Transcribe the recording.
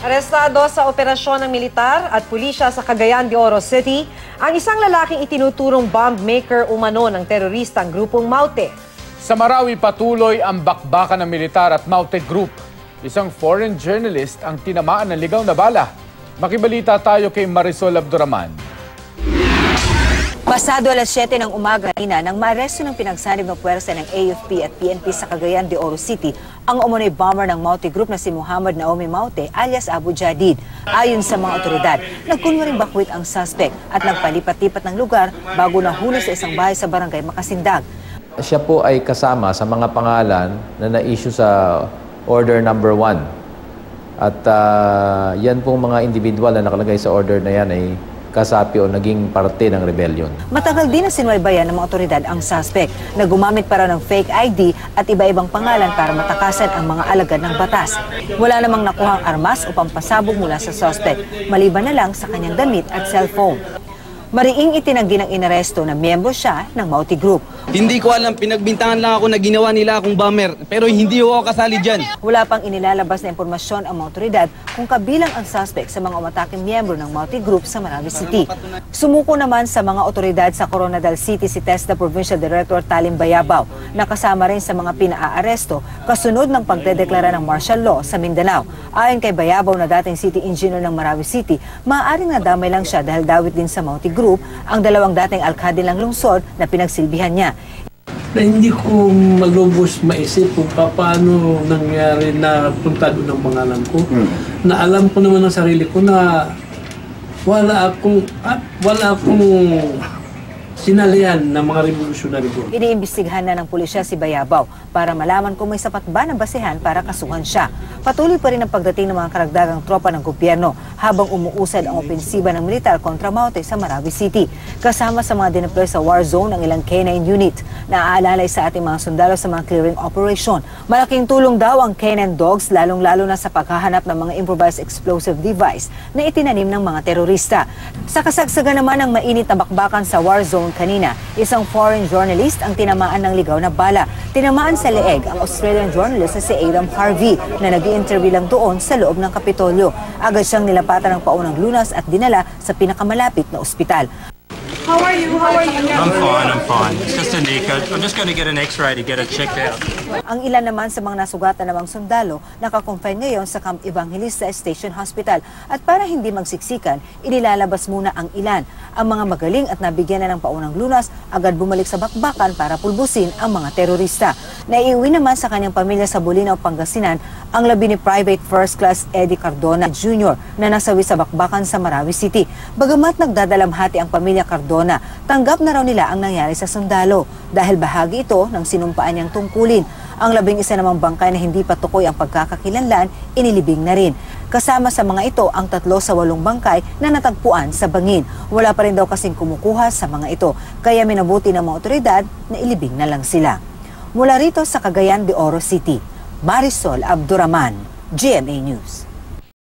Arestado sa operasyon ng militar at pulisya sa Cagayan de Oro City ang isang lalaking itinuturong bomb maker umano ng teroristang grupong Maute. Sa Marawi patuloy ang bakbakan ng militar at Maute Group. Isang foreign journalist ang tinamaan ng ligaw na bala. Makibalita tayo kay Marisol Abduraman. Pasado alas 7 ng umaga nang maaresto ng pinagsanib ng puwersa ng AFP at PNP sa Cagayan de Oro City ang umunoy bomber ng Maute Group na si Muhammad Naomi Maute alias Abu Jadid. Ayon sa mga otoridad, nagkunwaring bakwit ang suspect at nagpalipat-lipat ng lugar bago nahuli sa isang bahay sa barangay Makasindag. Siya po ay kasama sa mga pangalan na na-issue sa Order Number 1. At yan pong mga individual na nakalagay sa order na yan ay kasapi o naging parte ng rebellion. Matagal din na sinubaybayan ng mga otoridad ang suspect na gumamit para ng fake ID at iba-ibang pangalan para matakasan ang mga alagad ng batas. Wala namang nakuhang armas o pampasabog mula sa suspect, maliban na lang sa kanyang damit at cellphone. Mariing itinanggi ng inaresto na miyembro siya ng Maute Group. Hindi ko alam, pinagbintangan lang ako na ginawa nila akong bomber, pero hindi ako kasali dyan. Wala pang inilalabas na impormasyon ang mga otoridad kung kabilang ang suspect sa mga umataking miyembro ng Maute Group sa Marawi City. Sumuko naman sa mga otoridad sa Coronadal City si TESDA Provincial Director Talim Bayabaw, na kasama rin sa mga pinaaresto kasunod ng pagdedeklara ng martial law sa Mindanao. Ayon kay Bayabaw na dating city engineer ng Marawi City, maaaring nadamay lang siya dahil dawit din sa Maute Group ang dalawang dating alkalde ng lungsod na pinagsilbihan niya. Na hindi ko malubos maisip kung paano nangyari na punta doon ang pangalan ko. Na alam ko naman ng sarili ko na wala akong sinalihan ng mga revolutionary group. Iniimbestigahan na ng pulisya si Bayabaw para malaman kung may sapat ba na basehan para kasuhan siya. Patuloy pa rin ang pagdating ng mga karagdagang tropa ng gobyerno habang umuusad ang opensiba ng militar kontra Maute sa Marawi City. Kasama sa mga dineploy sa war zone ang ilang K9 unit na aalalay sa ating mga sundalo sa mga clearing operation. Malaking tulong daw ang K9 dogs lalong-lalo na sa paghahanap ng mga improvised explosive device na itinanim ng mga terorista. Sa kasagsagan naman ng mainit na bakbakan sa war zone kanina, isang foreign journalist ang tinamaan ng ligaw na bala. Tinamaan sa leeg ang Australian journalist na si Adam Harvey na nag-i-interview lang doon sa loob ng Kapitolyo. Agad siyang nilapatan ng paunang lunas at dinala sa pinakamalapit na ospital. How are you? I'm fine. It's just a knee cut. I'm just going to get an x-ray to get it checked out. Ang ilan naman sa mga nasugatan namang sundalo nakakonfine ngayon sa Camp Evangelista Station Hospital at para hindi magsiksikan, inilalabas muna ang ilan. Ang mga magaling at nabigyan na ng paunang lunas agad bumalik sa bakbakan para pulbusin ang mga terorista. Naiuwi naman sa kanyang pamilya sa Bolinao, Pangasinan ang labi ni Private First Class Eddie Cardona Jr. na nasawi sa bakbakan sa Marawi City. Bagamat nagdadalamhati ang pamilya Cardona, tanggap na raw nila ang nangyari sa sundalo dahil bahagi ito ng sinumpaan niyang tungkulin. Ang 11 namang bangkay na hindi pa tukoy ang pagkakakilanlan, inilibing na rin. Kasama sa mga ito ang 3 sa 8 bangkay na natagpuan sa bangin. Wala pa rin daw kasing kumukuha sa mga ito, kaya minabuti ng mga otoridad na ilibing na lang sila. Mula rito sa Cagayan de Oro City, Marisol Abduraman, GMA News.